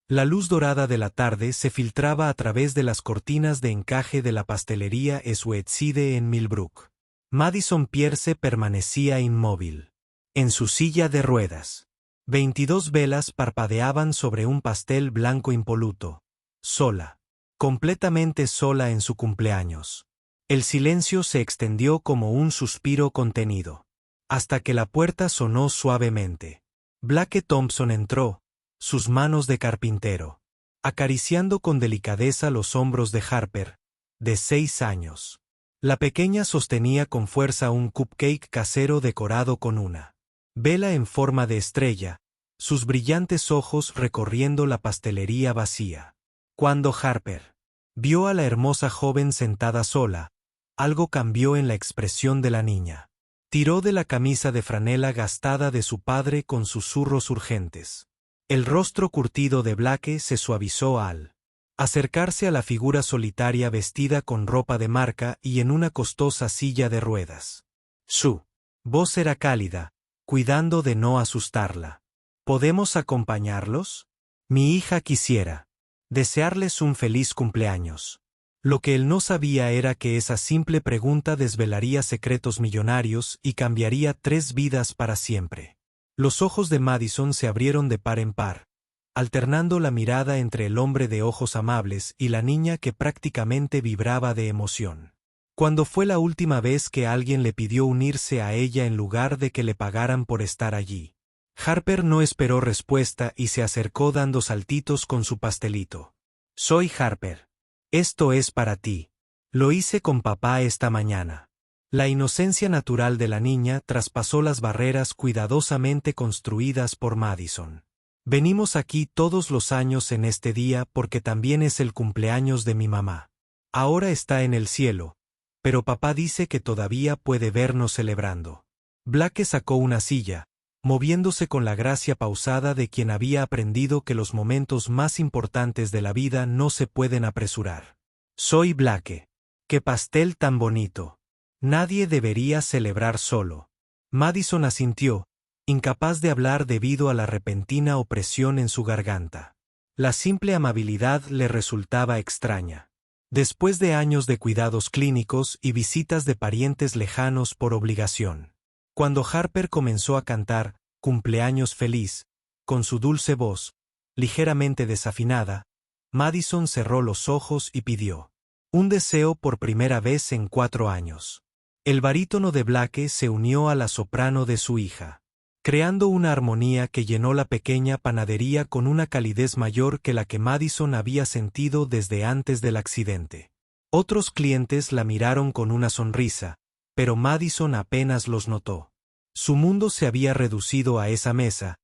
La luz dorada de la tarde se filtraba a través de las cortinas de encaje de la pastelería Sweetside en Millbrook. Madison Pierce permanecía inmóvil, en su silla de ruedas. 22 velas parpadeaban sobre un pastel blanco impoluto. Sola. Completamente sola en su cumpleaños. El silencio se extendió como un suspiro contenido. Hasta que la puerta sonó suavemente. Blake Thompson entró, sus manos de carpintero, acariciando con delicadeza los hombros de Harper, de 6 años. La pequeña sostenía con fuerza un cupcake casero decorado con una vela en forma de estrella, sus brillantes ojos recorriendo la pastelería vacía. Cuando Harper vio a la hermosa joven sentada sola, algo cambió en la expresión de la niña. Tiró de la camisa de franela gastada de su padre con susurros urgentes. El rostro curtido de Blake se suavizó al acercarse a la figura solitaria vestida con ropa de marca y en una costosa silla de ruedas. Su voz era cálida, cuidando de no asustarla. ¿Podemos acompañarlos? Mi hija quisiera desearles un feliz cumpleaños. Lo que él no sabía era que esa simple pregunta desvelaría secretos millonarios y cambiaría 3 vidas para siempre. Los ojos de Madison se abrieron de par en par, alternando la mirada entre el hombre de ojos amables y la niña que prácticamente vibraba de emoción. ¿Cuándo fue la última vez que alguien le pidió unirse a ella en lugar de que le pagaran por estar allí? Harper no esperó respuesta y se acercó dando saltitos con su pastelito. Soy Harper. Esto es para ti. Lo hice con papá esta mañana. La inocencia natural de la niña traspasó las barreras cuidadosamente construidas por Madison. Venimos aquí todos los años en este día porque también es el cumpleaños de mi mamá. Ahora está en el cielo, pero papá dice que todavía puede vernos celebrando. Blake sacó una silla, moviéndose con la gracia pausada de quien había aprendido que los momentos más importantes de la vida no se pueden apresurar. Soy Blake. ¡Qué pastel tan bonito! Nadie debería celebrar solo. Madison asintió, incapaz de hablar debido a la repentina opresión en su garganta. La simple amabilidad le resultaba extraña. Después de años de cuidados clínicos y visitas de parientes lejanos por obligación. Cuando Harper comenzó a cantar «Cumpleaños feliz», con su dulce voz, ligeramente desafinada, Madison cerró los ojos y pidió un deseo por primera vez en 4 años. El barítono de Blake se unió a la soprano de su hija, creando una armonía que llenó la pequeña panadería con una calidez mayor que la que Madison había sentido desde antes del accidente. Otros clientes la miraron con una sonrisa, pero Madison apenas los notó. Su mundo se había reducido a esa mesa,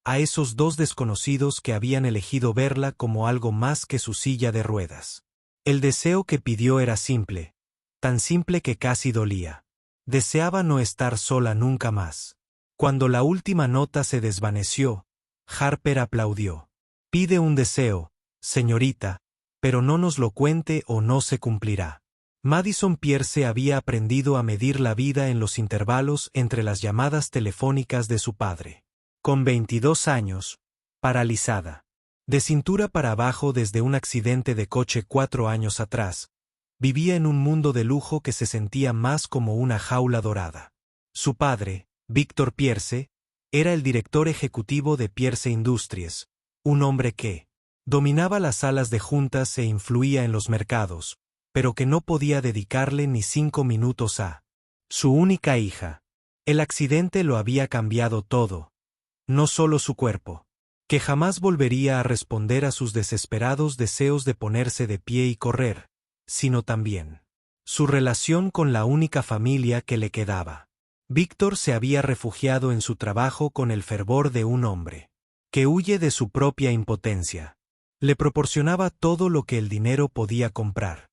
a esos 2 desconocidos que habían elegido verla como algo más que su silla de ruedas. El deseo que pidió era simple, tan simple que casi dolía. Deseaba no estar sola nunca más. Cuando la última nota se desvaneció, Harper aplaudió. Pide un deseo, señorita, pero no nos lo cuente o no se cumplirá. Madison Pierce había aprendido a medir la vida en los intervalos entre las llamadas telefónicas de su padre. Con 22 años, paralizada, de cintura para abajo desde un accidente de coche 4 años atrás, vivía en un mundo de lujo que se sentía más como una jaula dorada. Su padre, Victor Pierce, era el director ejecutivo de Pierce Industries, un hombre que dominaba las salas de juntas e influía en los mercados, pero que no podía dedicarle ni 5 minutos a su única hija. El accidente lo había cambiado todo, no solo su cuerpo, que jamás volvería a responder a sus desesperados deseos de ponerse de pie y correr, sino también su relación con la única familia que le quedaba. Víctor se había refugiado en su trabajo con el fervor de un hombre que huye de su propia impotencia. Le proporcionaba todo lo que el dinero podía comprar.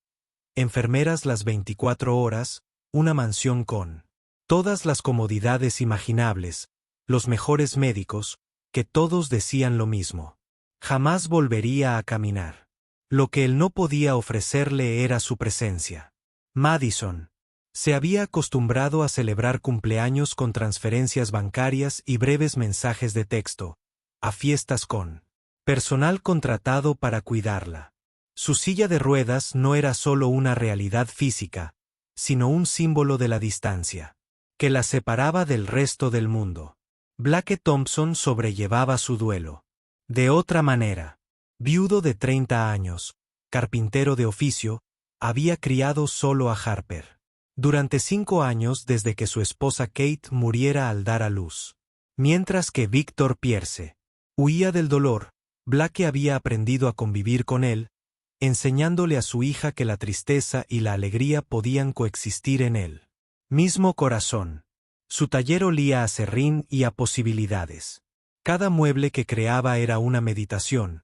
Enfermeras las 24 horas, una mansión con todas las comodidades imaginables, los mejores médicos, que todos decían lo mismo. Jamás volvería a caminar. Lo que él no podía ofrecerle era su presencia. Madison se había acostumbrado a celebrar cumpleaños con transferencias bancarias y breves mensajes de texto, a fiestas con personal contratado para cuidarla. Su silla de ruedas no era solo una realidad física, sino un símbolo de la distancia que la separaba del resto del mundo. Blake Thompson sobrellevaba su duelo. De otra manera, viudo de 30 años, carpintero de oficio, había criado solo a Harper durante 5 años desde que su esposa Kate muriera al dar a luz. Mientras que Victor Pierce huía del dolor, Blake había aprendido a convivir con él, enseñándole a su hija que la tristeza y la alegría podían coexistir en él mismo corazón. Su taller olía a serrín y a posibilidades. Cada mueble que creaba era una meditación,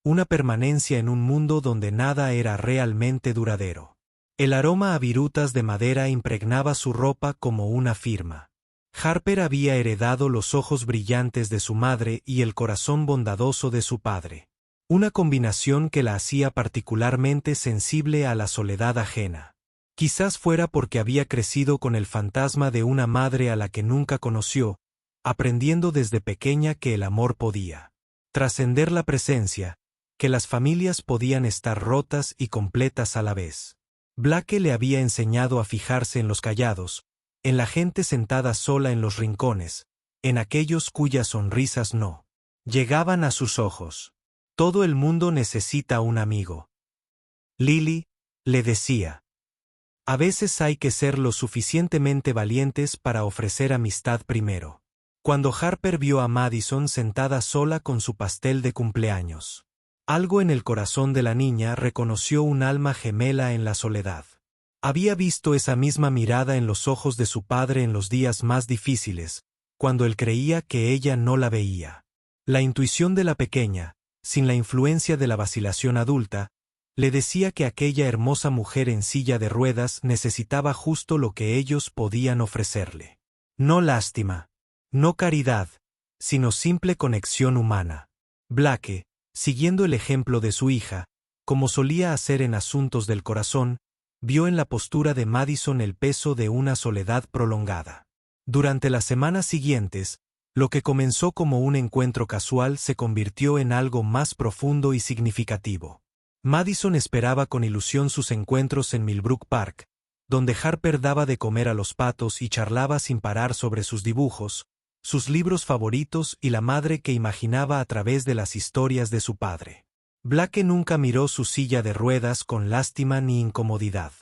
una permanencia en un mundo donde nada era realmente duradero. El aroma a virutas de madera impregnaba su ropa como una firma. Harper había heredado los ojos brillantes de su madre y el corazón bondadoso de su padre. Una combinación que la hacía particularmente sensible a la soledad ajena. Quizás fuera porque había crecido con el fantasma de una madre a la que nunca conoció, aprendiendo desde pequeña que el amor podía trascender la presencia, que las familias podían estar rotas y completas a la vez. Blake le había enseñado a fijarse en los callados, en la gente sentada sola en los rincones, en aquellos cuyas sonrisas no llegaban a sus ojos. Todo el mundo necesita un amigo. Lily, le decía. A veces hay que ser lo suficientemente valientes para ofrecer amistad primero. Cuando Harper vio a Madison sentada sola con su pastel de cumpleaños, algo en el corazón de la niña reconoció un alma gemela en la soledad. Había visto esa misma mirada en los ojos de su padre en los días más difíciles, cuando él creía que ella no la veía. La intuición de la pequeña, sin la influencia de la vacilación adulta, le decía que aquella hermosa mujer en silla de ruedas necesitaba justo lo que ellos podían ofrecerle. No lástima, no caridad, sino simple conexión humana. Blake, siguiendo el ejemplo de su hija, como solía hacer en asuntos del corazón, vio en la postura de Madison el peso de una soledad prolongada. Durante las semanas siguientes, lo que comenzó como un encuentro casual se convirtió en algo más profundo y significativo. Madison esperaba con ilusión sus encuentros en Millbrook Park, donde Harper daba de comer a los patos y charlaba sin parar sobre sus dibujos, sus libros favoritos y la madre que imaginaba a través de las historias de su padre. Blake nunca miró su silla de ruedas con lástima ni incomodidad.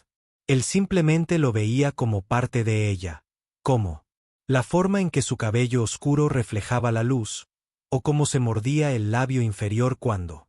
Él simplemente lo veía como parte de ella, como la forma en que su cabello oscuro reflejaba la luz, o cómo se mordía el labio inferior cuando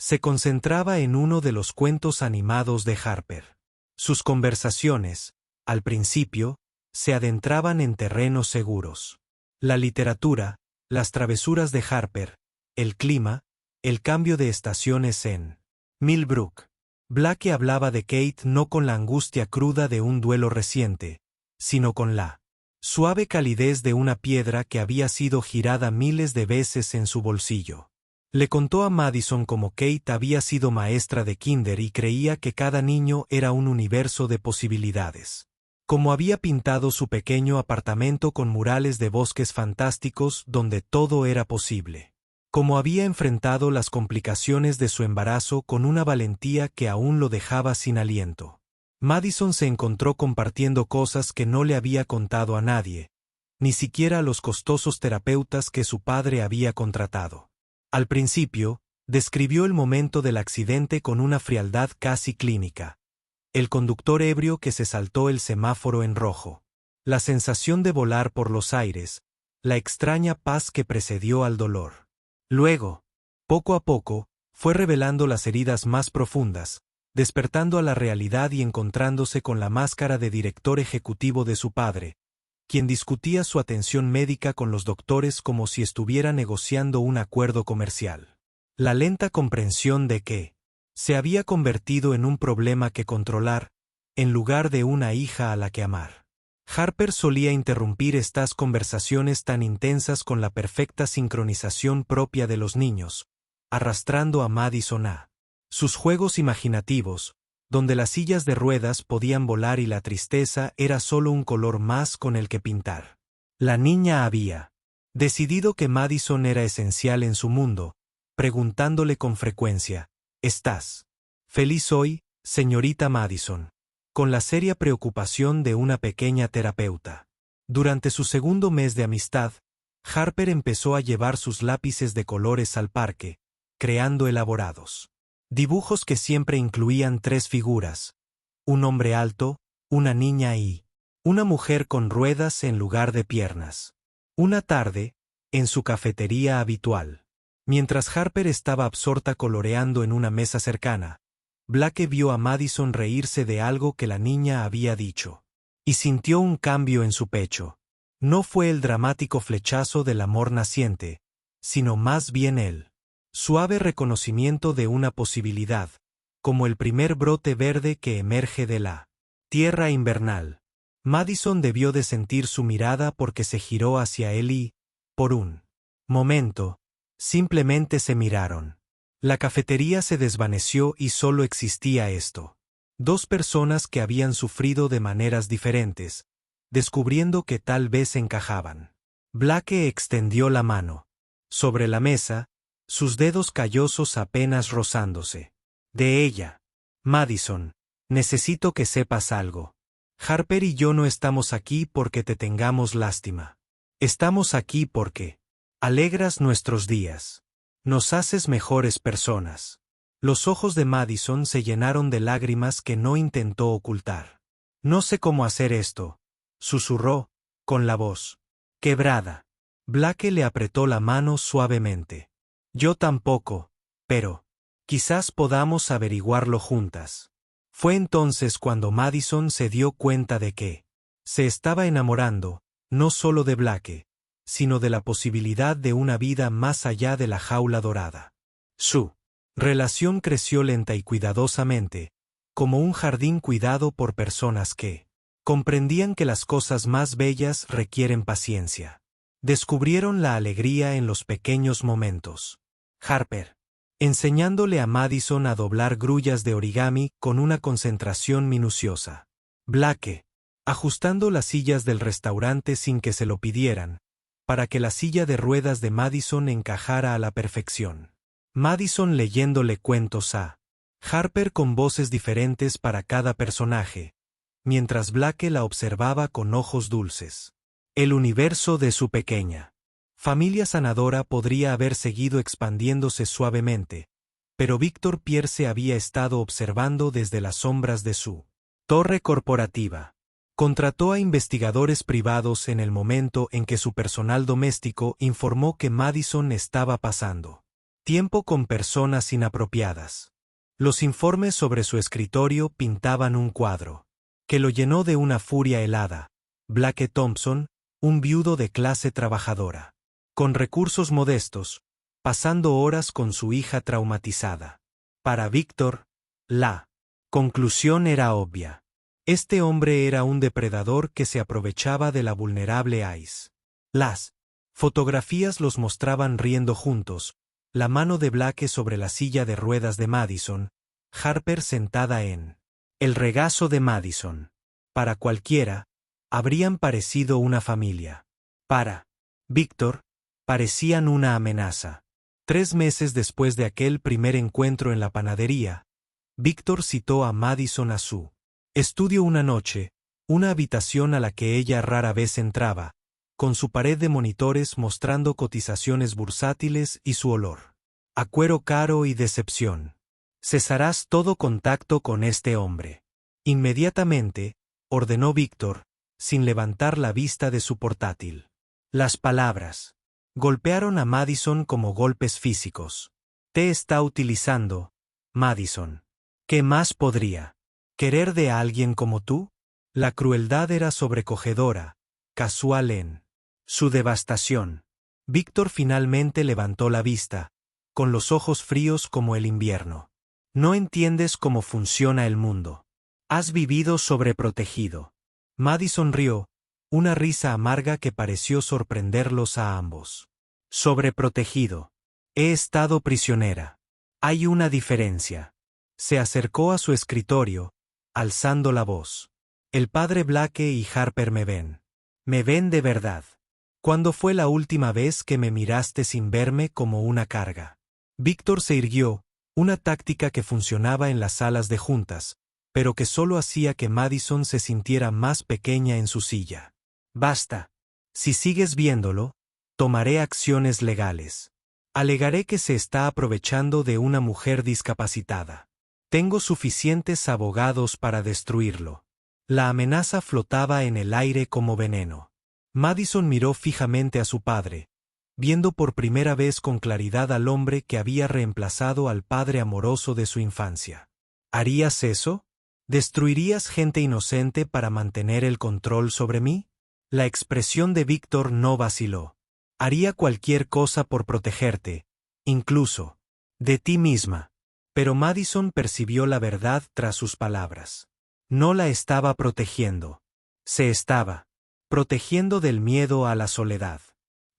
se concentraba en uno de los cuentos animados de Harper. Sus conversaciones, al principio, se adentraban en terrenos seguros. La literatura, las travesuras de Harper, el clima, el cambio de estaciones en Millbrook. Blake hablaba de Kate no con la angustia cruda de un duelo reciente, sino con la suave calidez de una piedra que había sido girada miles de veces en su bolsillo. Le contó a Madison cómo Kate había sido maestra de kinder y creía que cada niño era un universo de posibilidades. Cómo había pintado su pequeño apartamento con murales de bosques fantásticos donde todo era posible. Cómo había enfrentado las complicaciones de su embarazo con una valentía que aún lo dejaba sin aliento. Madison se encontró compartiendo cosas que no le había contado a nadie, ni siquiera a los costosos terapeutas que su padre había contratado. Al principio, describió el momento del accidente con una frialdad casi clínica. El conductor ebrio que se saltó el semáforo en rojo. La sensación de volar por los aires, la extraña paz que precedió al dolor. Luego, poco a poco, fue revelando las heridas más profundas, despertando a la realidad y encontrándose con la máscara de director ejecutivo de su padre, quien discutía su atención médica con los doctores como si estuviera negociando un acuerdo comercial. La lenta comprensión de que se había convertido en un problema que controlar, en lugar de una hija a la que amar. Harper solía interrumpir estas conversaciones tan intensas con la perfecta sincronización propia de los niños, arrastrando a Madison a sus juegos imaginativos, donde las sillas de ruedas podían volar y la tristeza era solo un color más con el que pintar. La niña había decidido que Madison era esencial en su mundo, preguntándole con frecuencia, ¿estás feliz hoy, señorita Madison? Con la seria preocupación de una pequeña terapeuta. Durante su segundo mes de amistad, Harper empezó a llevar sus lápices de colores al parque, creando elaborados dibujos que siempre incluían 3 figuras: un hombre alto, una niña y una mujer con ruedas en lugar de piernas. Una tarde, en su cafetería habitual, mientras Harper estaba absorta coloreando en una mesa cercana, Blake vio a Madison reírse de algo que la niña había dicho, y sintió un cambio en su pecho. No fue el dramático flechazo del amor naciente, sino más bien el suave reconocimiento de una posibilidad, como el primer brote verde que emerge de la tierra invernal. Madison debió de sentir su mirada porque se giró hacia él y, por un momento, simplemente se miraron. La cafetería se desvaneció y solo existía esto. 2 personas que habían sufrido de maneras diferentes, descubriendo que tal vez encajaban. Blake extendió la mano. Sobre la mesa, sus dedos callosos apenas rozándose. De ella. Madison, necesito que sepas algo. Harper y yo no estamos aquí porque te tengamos lástima. Estamos aquí porque alegras nuestros días. Nos haces mejores personas. Los ojos de Madison se llenaron de lágrimas que no intentó ocultar. No sé cómo hacer esto, susurró, con la voz quebrada. Blake le apretó la mano suavemente. Yo tampoco, pero quizás podamos averiguarlo juntas. Fue entonces cuando Madison se dio cuenta de que se estaba enamorando, no solo de Blake, sino de la posibilidad de una vida más allá de la jaula dorada. Su relación creció lenta y cuidadosamente, como un jardín cuidado por personas que comprendían que las cosas más bellas requieren paciencia. Descubrieron la alegría en los pequeños momentos. Harper, enseñándole a Madison a doblar grullas de origami con una concentración minuciosa. Blake, ajustando las sillas del restaurante sin que se lo pidieran, para que la silla de ruedas de Madison encajara a la perfección. Madison leyéndole cuentos a Harper con voces diferentes para cada personaje, mientras Blake la observaba con ojos dulces. El universo de su pequeña familia sanadora podría haber seguido expandiéndose suavemente, pero Víctor Pierce había estado observando desde las sombras de su torre corporativa. Contrató a investigadores privados en el momento en que su personal doméstico informó que Madison estaba pasando tiempo con personas inapropiadas. Los informes sobre su escritorio pintaban un cuadro que lo llenó de una furia helada. Blake Thompson, un viudo de clase trabajadora, con recursos modestos, pasando horas con su hija traumatizada. Para Víctor, la conclusión era obvia. Este hombre era un depredador que se aprovechaba de la vulnerable Ice. Las fotografías los mostraban riendo juntos, la mano de Blake sobre la silla de ruedas de Madison, Harper sentada en el regazo de Madison. Para cualquiera, habrían parecido una familia. Para Víctor, parecían una amenaza. 3 meses después de aquel primer encuentro en la panadería, Víctor citó a Madison a su estudio una noche, una habitación a la que ella rara vez entraba, con su pared de monitores mostrando cotizaciones bursátiles y su olor a cuero caro y decepción. Cesarás todo contacto con este hombre. Inmediatamente, ordenó Víctor, sin levantar la vista de su portátil. Las palabras golpearon a Madison como golpes físicos. Te está utilizando, Madison. ¿Qué más podría querer de alguien como tú? La crueldad era sobrecogedora, casual en su devastación. Víctor finalmente levantó la vista, con los ojos fríos como el invierno. No entiendes cómo funciona el mundo. Has vivido sobreprotegido. Madison rió, una risa amarga que pareció sorprenderlos a ambos. Sobreprotegido. He estado prisionera. Hay una diferencia. Se acercó a su escritorio, alzando la voz. El padre Blake y Harper me ven. Me ven de verdad. ¿Cuándo fue la última vez que me miraste sin verme como una carga? Víctor se irguió, una táctica que funcionaba en las salas de juntas, pero que solo hacía que Madison se sintiera más pequeña en su silla. Basta. Si sigues viéndolo, tomaré acciones legales. Alegaré que se está aprovechando de una mujer discapacitada. Tengo suficientes abogados para destruirlo. La amenaza flotaba en el aire como veneno. Madison miró fijamente a su padre, viendo por primera vez con claridad al hombre que había reemplazado al padre amoroso de su infancia. ¿Harías eso? ¿Destruirías gente inocente para mantener el control sobre mí? La expresión de Víctor no vaciló. Haría cualquier cosa por protegerte, incluso de ti misma. Pero Madison percibió la verdad tras sus palabras. No la estaba protegiendo. Se estaba protegiendo del miedo a la soledad.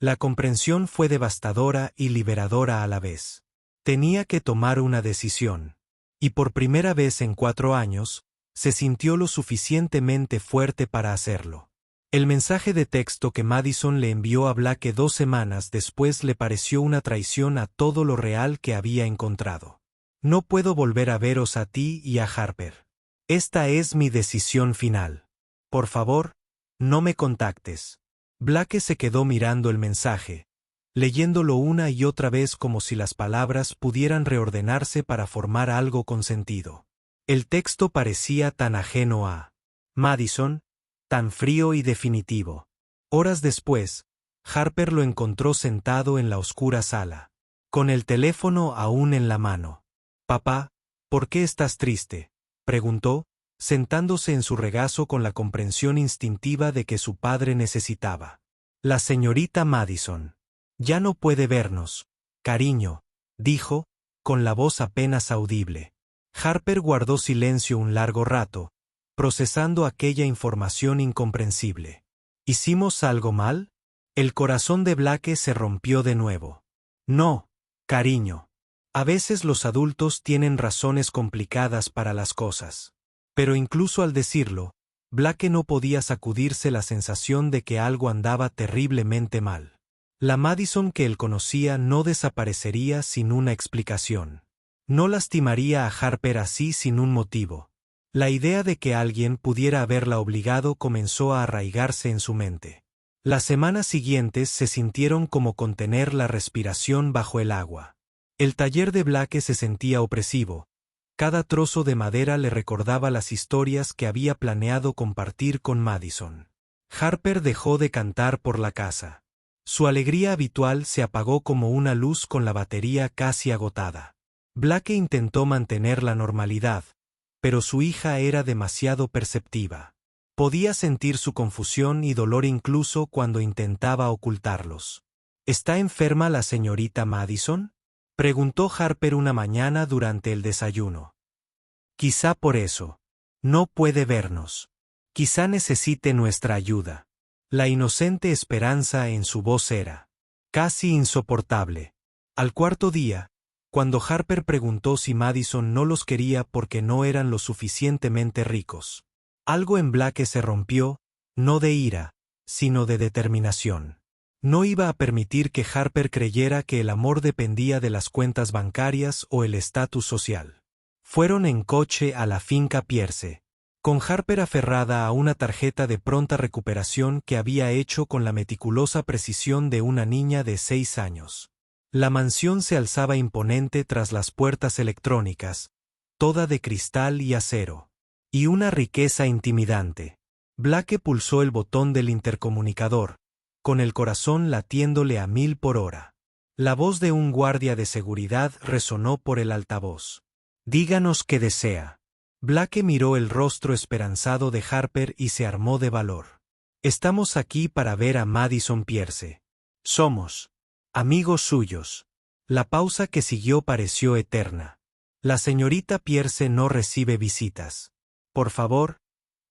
La comprensión fue devastadora y liberadora a la vez. Tenía que tomar una decisión. Y por primera vez en 4 años, se sintió lo suficientemente fuerte para hacerlo. El mensaje de texto que Madison le envió a Blake 2 semanas después le pareció una traición a todo lo real que había encontrado. No puedo volver a veros a ti y a Harper. Esta es mi decisión final. Por favor, no me contactes. Blake se quedó mirando el mensaje, leyéndolo una y otra vez como si las palabras pudieran reordenarse para formar algo con sentido. El texto parecía tan ajeno a Madison, tan frío y definitivo. Horas después, Harper lo encontró sentado en la oscura sala, con el teléfono aún en la mano. «Papá, ¿por qué estás triste?», preguntó, sentándose en su regazo con la comprensión instintiva de que su padre necesitaba. «La señorita Madison. Ya no puede vernos, cariño», dijo, con la voz apenas audible. Harper guardó silencio un largo rato, procesando aquella información incomprensible. ¿Hicimos algo mal? El corazón de Blake se rompió de nuevo. «No, cariño. A veces los adultos tienen razones complicadas para las cosas». Pero incluso al decirlo, Blake no podía sacudirse la sensación de que algo andaba terriblemente mal. La Madison que él conocía no desaparecería sin una explicación. No lastimaría a Harper así sin un motivo. La idea de que alguien pudiera haberla obligado comenzó a arraigarse en su mente. Las semanas siguientes se sintieron como contener la respiración bajo el agua. El taller de Blake se sentía opresivo. Cada trozo de madera le recordaba las historias que había planeado compartir con Madison. Harper dejó de cantar por la casa. Su alegría habitual se apagó como una luz con la batería casi agotada. Blake intentó mantener la normalidad, pero su hija era demasiado perceptiva. Podía sentir su confusión y dolor incluso cuando intentaba ocultarlos. ¿Está enferma la señorita Madison?, preguntó Harper una mañana durante el desayuno. Quizá por eso. No puede vernos. Quizá necesite nuestra ayuda. La inocente esperanza en su voz era casi insoportable. Al cuarto día, cuando Harper preguntó si Madison no los quería porque no eran lo suficientemente ricos, algo en Blake se rompió, no de ira, sino de determinación. No iba a permitir que Harper creyera que el amor dependía de las cuentas bancarias o el estatus social. Fueron en coche a la finca Pierce, con Harper aferrada a una tarjeta de pronta recuperación que había hecho con la meticulosa precisión de una niña de 6 años. La mansión se alzaba imponente tras las puertas electrónicas, toda de cristal y acero. Y una riqueza intimidante. Blake pulsó el botón del intercomunicador, con el corazón latiéndole a 1000 por hora. La voz de un guardia de seguridad resonó por el altavoz. «Díganos qué desea». Blake miró el rostro esperanzado de Harper y se armó de valor. «Estamos aquí para ver a Madison Pierce. Somos amigos suyos». La pausa que siguió pareció eterna. «La señorita Pierce no recibe visitas. Por favor,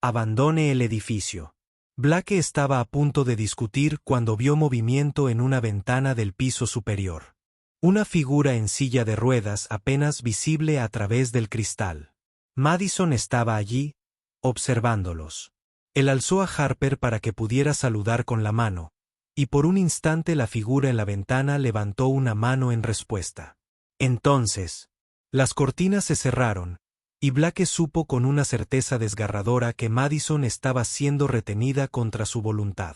abandone el edificio». Blake estaba a punto de discutir cuando vio movimiento en una ventana del piso superior. Una figura en silla de ruedas apenas visible a través del cristal. Madison estaba allí, observándolos. Él alzó a Harper para que pudiera saludar con la mano, y por un instante la figura en la ventana levantó una mano en respuesta. Entonces, las cortinas se cerraron, y Blake supo con una certeza desgarradora que Madison estaba siendo retenida contra su voluntad.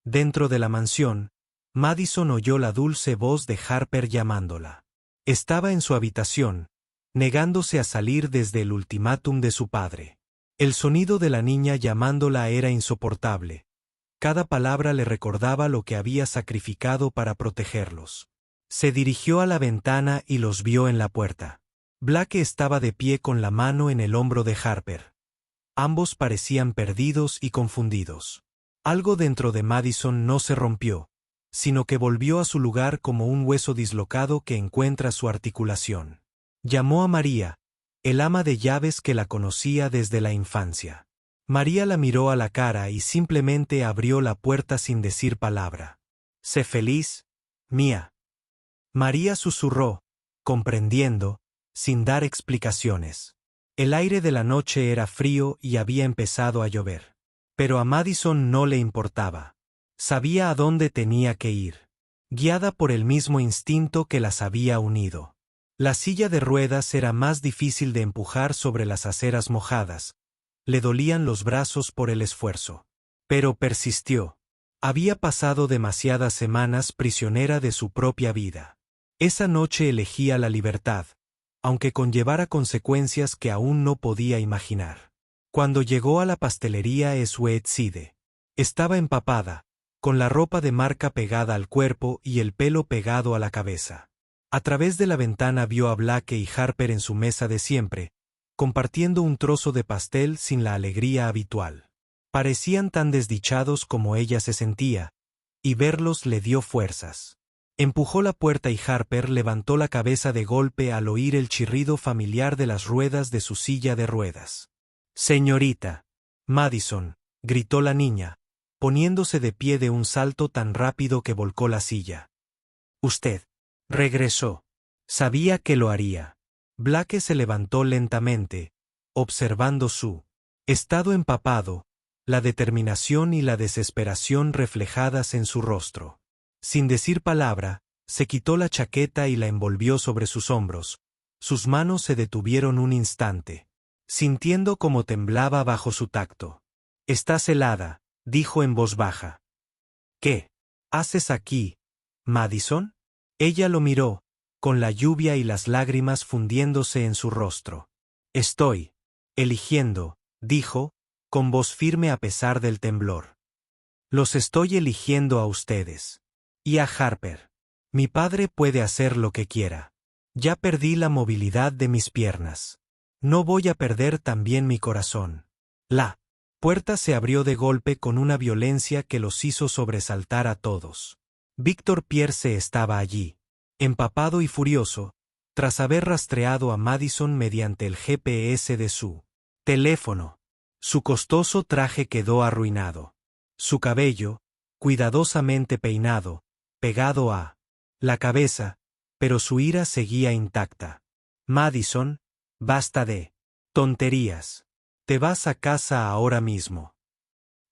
Dentro de la mansión, Madison oyó la dulce voz de Harper llamándola. Estaba en su habitación, negándose a salir desde el ultimátum de su padre. El sonido de la niña llamándola era insoportable. Cada palabra le recordaba lo que había sacrificado para protegerlos. Se dirigió a la ventana y los vio en la puerta. Blake estaba de pie con la mano en el hombro de Harper. Ambos parecían perdidos y confundidos. Algo dentro de Madison no se rompió, sino que volvió a su lugar como un hueso dislocado que encuentra su articulación. Llamó a María, el ama de llaves que la conocía desde la infancia. María la miró a la cara y simplemente abrió la puerta sin decir palabra. «Sé feliz, mía». María susurró, comprendiendo, sin dar explicaciones. El aire de la noche era frío y había empezado a llover. Pero a Madison no le importaba. Sabía a dónde tenía que ir, guiada por el mismo instinto que las había unido. La silla de ruedas era más difícil de empujar sobre las aceras mojadas. Le dolían los brazos por el esfuerzo. Pero persistió. Había pasado demasiadas semanas prisionera de su propia vida. Esa noche elegía la libertad, aunque conllevara consecuencias que aún no podía imaginar. Cuando llegó a la pastelería Esuetside, estaba empapada, con la ropa de marca pegada al cuerpo y el pelo pegado a la cabeza. A través de la ventana vio a Blake y Harper en su mesa de siempre, compartiendo un trozo de pastel sin la alegría habitual. Parecían tan desdichados como ella se sentía, y verlos le dio fuerzas. Empujó la puerta y Harper levantó la cabeza de golpe al oír el chirrido familiar de las ruedas de su silla de ruedas. «Señorita Madison», gritó la niña, poniéndose de pie de un salto tan rápido que volcó la silla. «Usted». Regresó. Sabía que lo haría. Blake se levantó lentamente, observando su estado empapado, la determinación y la desesperación reflejadas en su rostro. Sin decir palabra, se quitó la chaqueta y la envolvió sobre sus hombros. Sus manos se detuvieron un instante, sintiendo cómo temblaba bajo su tacto. «Estás helada», dijo en voz baja. «¿Qué haces aquí, Madison?» Ella lo miró, con la lluvia y las lágrimas fundiéndose en su rostro. «Estoy eligiendo», dijo, con voz firme a pesar del temblor. «Los estoy eligiendo a ustedes. Y a Harper. Mi padre puede hacer lo que quiera. Ya perdí la movilidad de mis piernas. No voy a perder también mi corazón». La puerta se abrió de golpe con una violencia que los hizo sobresaltar a todos. Víctor Pierce estaba allí, empapado y furioso, tras haber rastreado a Madison mediante el GPS de su teléfono. Su costoso traje quedó arruinado. Su cabello, cuidadosamente peinado, pegado a la cabeza, pero su ira seguía intacta. «Madison, basta de tonterías. Te vas a casa ahora mismo».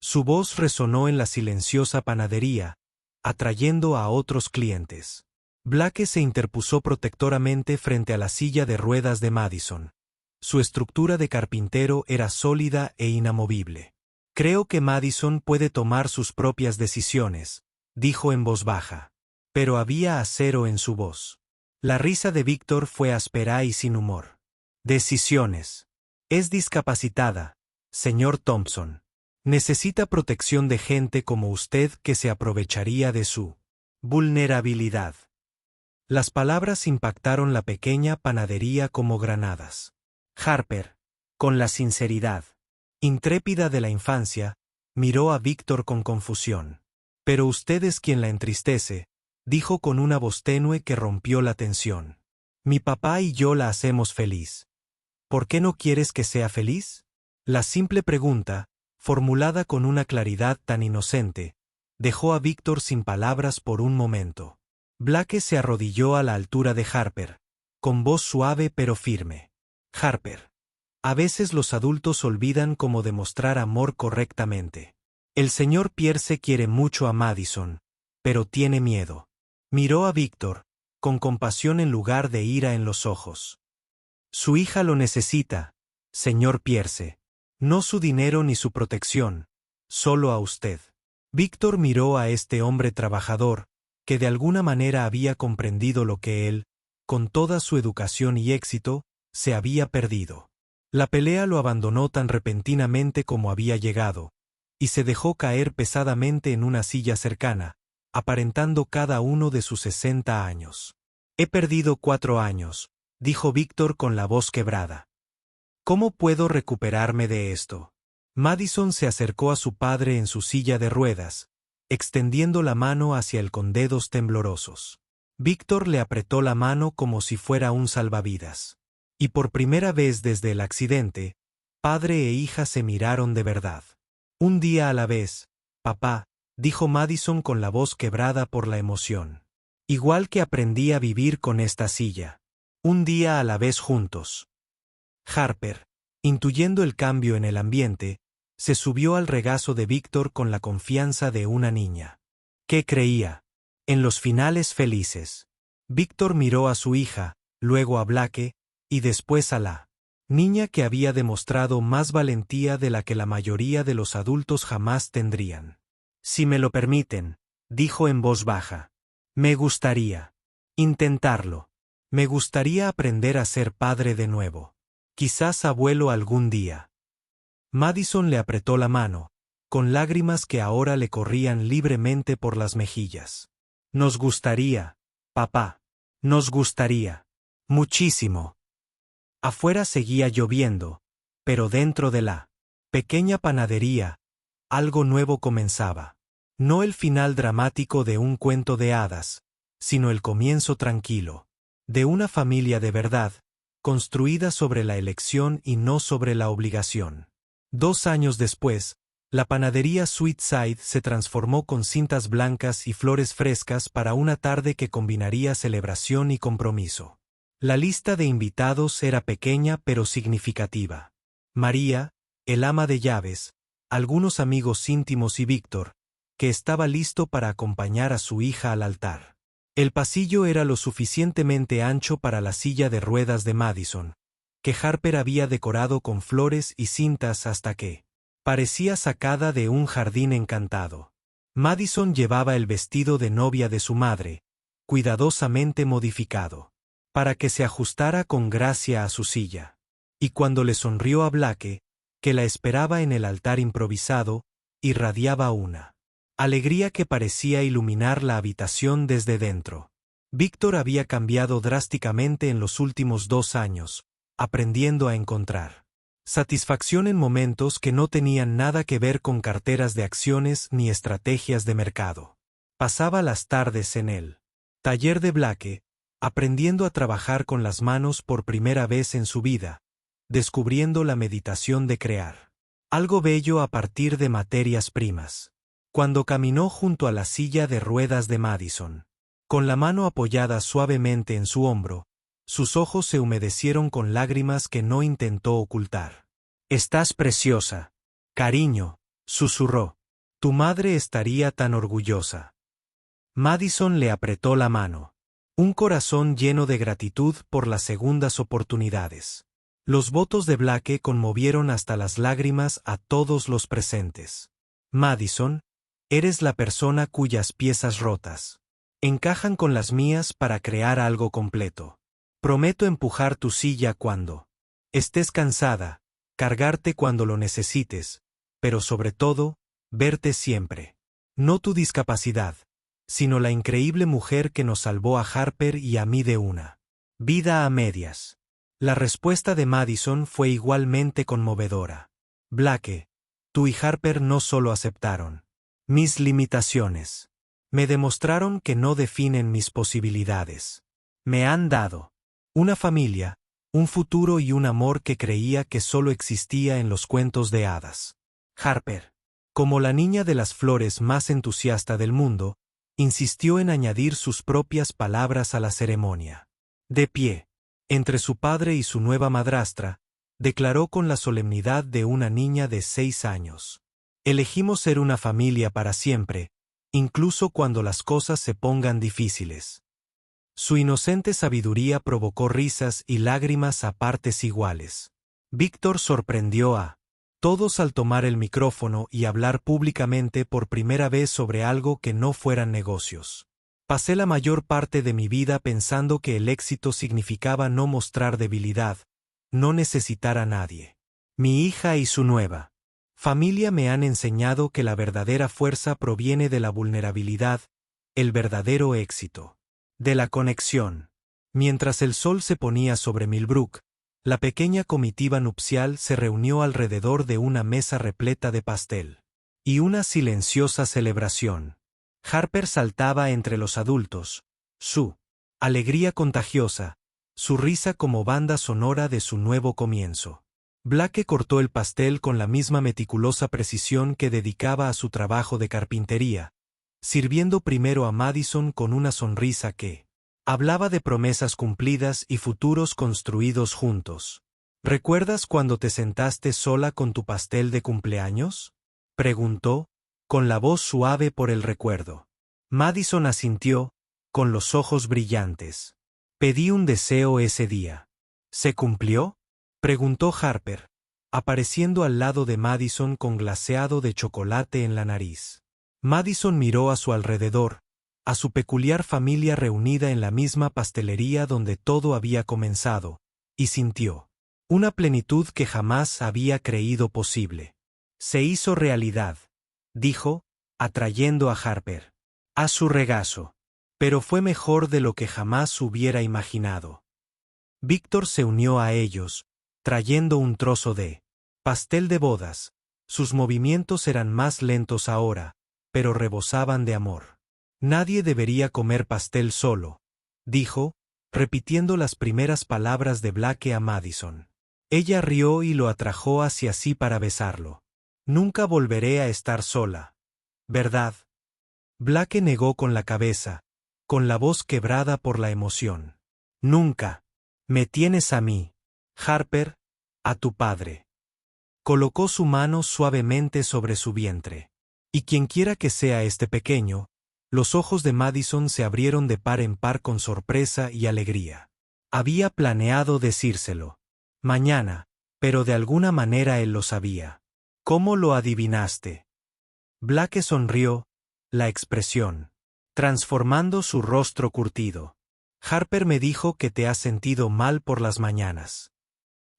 Su voz resonó en la silenciosa panadería, atrayendo a otros clientes. Blake se interpuso protectoramente frente a la silla de ruedas de Madison. Su estructura de carpintero era sólida e inamovible. «Creo que Madison puede tomar sus propias decisiones», dijo en voz baja. Pero había acero en su voz. La risa de Víctor fue áspera y sin humor. «Decisiones. Es discapacitada, señor Thompson. Necesita protección de gente como usted que se aprovecharía de su vulnerabilidad». Las palabras impactaron la pequeña panadería como granadas. Harper, con la sinceridad intrépida de la infancia, miró a Víctor con confusión. «Pero usted es quien la entristece», dijo con una voz tenue que rompió la tensión. «Mi papá y yo la hacemos feliz. ¿Por qué no quieres que sea feliz?» La simple pregunta, formulada con una claridad tan inocente, dejó a Víctor sin palabras por un momento. Blake se arrodilló a la altura de Harper, con voz suave pero firme. «Harper, a veces los adultos olvidan cómo demostrar amor correctamente. El señor Pierce quiere mucho a Madison, pero tiene miedo». Miró a Víctor, con compasión en lugar de ira en los ojos. Su hija lo necesita, señor Pierce. No su dinero ni su protección, solo a usted. Víctor miró a este hombre trabajador, que de alguna manera había comprendido lo que él, con toda su educación y éxito, se había perdido. La pelea lo abandonó tan repentinamente como había llegado, y se dejó caer pesadamente en una silla cercana, aparentando cada uno de sus 60 años. He perdido 4 años, dijo Víctor con la voz quebrada. ¿Cómo puedo recuperarme de esto? Madison se acercó a su padre en su silla de ruedas, extendiendo la mano hacia él con dedos temblorosos. Víctor le apretó la mano como si fuera un salvavidas. Y por primera vez desde el accidente, padre e hija se miraron de verdad. Un día a la vez, papá, dijo Madison con la voz quebrada por la emoción. Igual que aprendí a vivir con esta silla. Un día a la vez juntos. Harper, intuyendo el cambio en el ambiente, se subió al regazo de Víctor con la confianza de una niña. ¿Qué creía? En los finales felices. Víctor miró a su hija, luego a Blake, y después a la niña que había demostrado más valentía de la que la mayoría de los adultos jamás tendrían. Si me lo permiten, dijo en voz baja. Me gustaría intentarlo. Me gustaría aprender a ser padre de nuevo. Quizás abuelo algún día. Madison le apretó la mano, con lágrimas que ahora le corrían libremente por las mejillas. Nos gustaría, papá. Nos gustaría. Muchísimo. Afuera seguía lloviendo, pero dentro de la pequeña panadería, algo nuevo comenzaba. No el final dramático de un cuento de hadas, sino el comienzo tranquilo, de una familia de verdad, construida sobre la elección y no sobre la obligación. 2 años después, la panadería Sweetside se transformó con cintas blancas y flores frescas para una tarde que combinaría celebración y compromiso. La lista de invitados era pequeña pero significativa. María, el ama de llaves, algunos amigos íntimos y Víctor, que estaba listo para acompañar a su hija al altar. El pasillo era lo suficientemente ancho para la silla de ruedas de Madison, que Harper había decorado con flores y cintas hasta que parecía sacada de un jardín encantado. Madison llevaba el vestido de novia de su madre, cuidadosamente modificado, para que se ajustara con gracia a su silla. Y cuando le sonrió a Blake, que la esperaba en el altar improvisado, irradiaba una alegría que parecía iluminar la habitación desde dentro. Víctor había cambiado drásticamente en los últimos 2 años, aprendiendo a encontrar satisfacción en momentos que no tenían nada que ver con carteras de acciones ni estrategias de mercado. Pasaba las tardes en el taller de Blake, aprendiendo a trabajar con las manos por primera vez en su vida, descubriendo la meditación de crear algo bello a partir de materias primas. Cuando caminó junto a la silla de ruedas de Madison, con la mano apoyada suavemente en su hombro, sus ojos se humedecieron con lágrimas que no intentó ocultar. «Estás preciosa, cariño», susurró. «Tu madre estaría tan orgullosa». Madison le apretó la mano. Un corazón lleno de gratitud por las segundas oportunidades. Los votos de Blake conmovieron hasta las lágrimas a todos los presentes. «Madison, eres la persona cuyas piezas rotas encajan con las mías para crear algo completo. Prometo empujar tu silla cuando estés cansada, cargarte cuando lo necesites, pero sobre todo, verte siempre. No tu discapacidad, sino la increíble mujer que nos salvó a Harper y a mí de una vida a medias». La respuesta de Madison fue igualmente conmovedora. «Blake, tú y Harper no solo aceptaron mis limitaciones. Me demostraron que no definen mis posibilidades. Me han dado una familia, un futuro y un amor que creía que solo existía en los cuentos de hadas». Harper, como la niña de las flores más entusiasta del mundo, insistió en añadir sus propias palabras a la ceremonia. De pie, entre su padre y su nueva madrastra, declaró con la solemnidad de una niña de 6 años. «Elegimos ser una familia para siempre, incluso cuando las cosas se pongan difíciles». Su inocente sabiduría provocó risas y lágrimas a partes iguales. Víctor sorprendió a todos al tomar el micrófono y hablar públicamente por primera vez sobre algo que no fueran negocios. Pasé la mayor parte de mi vida pensando que el éxito significaba no mostrar debilidad, no necesitar a nadie. Mi hija y su nueva familia me han enseñado que la verdadera fuerza proviene de la vulnerabilidad, el verdadero éxito, de la conexión. Mientras el sol se ponía sobre Millbrook, la pequeña comitiva nupcial se reunió alrededor de una mesa repleta de pastel. Y una silenciosa celebración. Harper saltaba entre los adultos, su alegría contagiosa, su risa como banda sonora de su nuevo comienzo. Blake cortó el pastel con la misma meticulosa precisión que dedicaba a su trabajo de carpintería, sirviendo primero a Madison con una sonrisa que hablaba de promesas cumplidas y futuros construidos juntos. ¿Recuerdas cuando te sentaste sola con tu pastel de cumpleaños?, preguntó, con la voz suave por el recuerdo. Madison asintió, con los ojos brillantes. Pedí un deseo ese día. ¿Se cumplió?, preguntó Harper, apareciendo al lado de Madison con glaseado de chocolate en la nariz. Madison miró a su alrededor, a su peculiar familia reunida en la misma pastelería donde todo había comenzado, y sintió una plenitud que jamás había creído posible. Se hizo realidad, dijo, atrayendo a Harper a su regazo. Pero fue mejor de lo que jamás hubiera imaginado. Víctor se unió a ellos, trayendo un trozo de pastel de bodas. Sus movimientos eran más lentos ahora, pero rebosaban de amor. Nadie debería comer pastel solo, dijo, repitiendo las primeras palabras de Blake a Madison. Ella rió y lo atrajo hacia sí para besarlo. Nunca volveré a estar sola, ¿verdad? Blake negó con la cabeza, con la voz quebrada por la emoción. Nunca. Me tienes a mí, Harper, a tu padre. Colocó su mano suavemente sobre su vientre. Y quienquiera que sea este pequeño, los ojos de Madison se abrieron de par en par con sorpresa y alegría. Había planeado decírselo mañana, pero de alguna manera él lo sabía. ¿Cómo lo adivinaste? Blake sonrió, la expresión transformando su rostro curtido. Harper me dijo que te has sentido mal por las mañanas.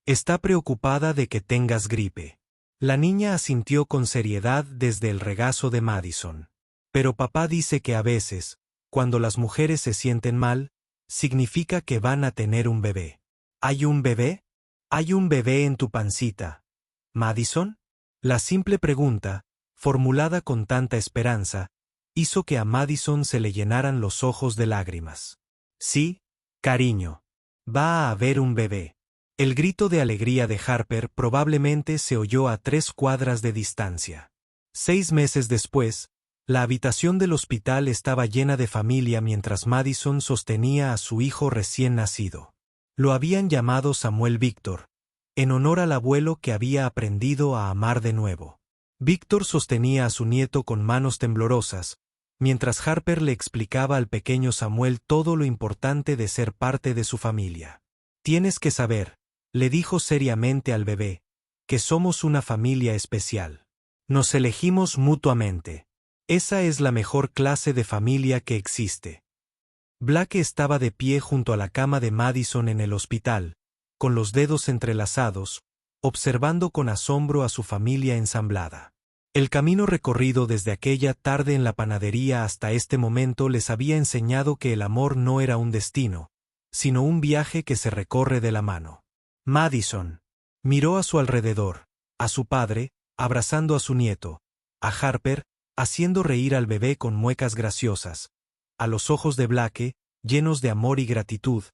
Está preocupada de que tengas gripe. La niña asintió con seriedad desde el regazo de Madison. Pero papá dice que a veces, cuando las mujeres se sienten mal, significa que van a tener un bebé. ¿Hay un bebé? ¿Hay un bebé en tu pancita, Madison? La simple pregunta, formulada con tanta esperanza, hizo que a Madison se le llenaran los ojos de lágrimas. Sí, cariño. Va a haber un bebé. El grito de alegría de Harper probablemente se oyó a 3 cuadras de distancia. 6 meses después, la habitación del hospital estaba llena de familia mientras Madison sostenía a su hijo recién nacido. Lo habían llamado Samuel Víctor, en honor al abuelo que había aprendido a amar de nuevo. Víctor sostenía a su nieto con manos temblorosas, mientras Harper le explicaba al pequeño Samuel todo lo importante de ser parte de su familia. Tienes que saber, le dijo seriamente al bebé, que somos una familia especial. Nos elegimos mutuamente. Esa es la mejor clase de familia que existe. Blake estaba de pie junto a la cama de Madison en el hospital, con los dedos entrelazados, observando con asombro a su familia ensamblada. El camino recorrido desde aquella tarde en la panadería hasta este momento les había enseñado que el amor no era un destino, sino un viaje que se recorre de la mano. Madison miró a su alrededor, a su padre, abrazando a su nieto, a Harper, haciendo reír al bebé con muecas graciosas, a los ojos de Blake, llenos de amor y gratitud,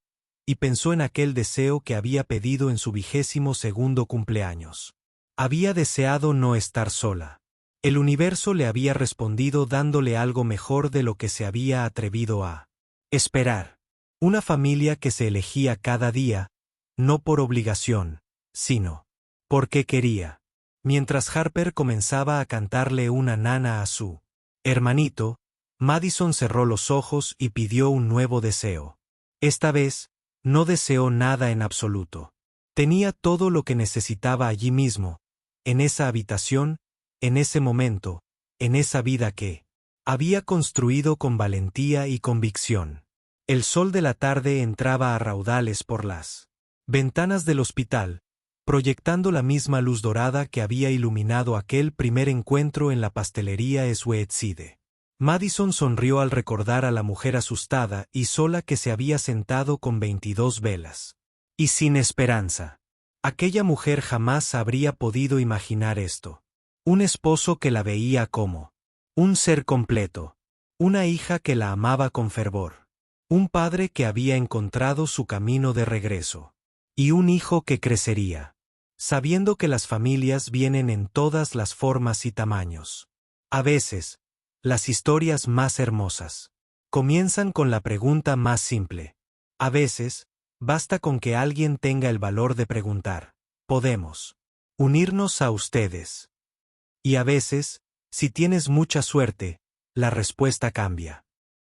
y pensó en aquel deseo que había pedido en su 22º cumpleaños. Había deseado no estar sola. El universo le había respondido dándole algo mejor de lo que se había atrevido a esperar. Una familia que se elegía cada día, no por obligación, sino porque quería. Mientras Harper comenzaba a cantarle una nana a su hermanito, Madison cerró los ojos y pidió un nuevo deseo. Esta vez, no deseó nada en absoluto. Tenía todo lo que necesitaba allí mismo, en esa habitación, en ese momento, en esa vida que había construido con valentía y convicción. El sol de la tarde entraba a raudales por las ventanas del hospital, proyectando la misma luz dorada que había iluminado aquel primer encuentro en la pastelería Sweetside. Madison sonrió al recordar a la mujer asustada y sola que se había sentado con 22 velas. Y sin esperanza. Aquella mujer jamás habría podido imaginar esto. Un esposo que la veía como un ser completo. Una hija que la amaba con fervor. Un padre que había encontrado su camino de regreso. Y un hijo que crecería. Sabiendo que las familias vienen en todas las formas y tamaños. A veces, las historias más hermosas comienzan con la pregunta más simple. A veces, basta con que alguien tenga el valor de preguntar, ¿podemos unirnos a ustedes? Y a veces, si tienes mucha suerte, la respuesta cambia.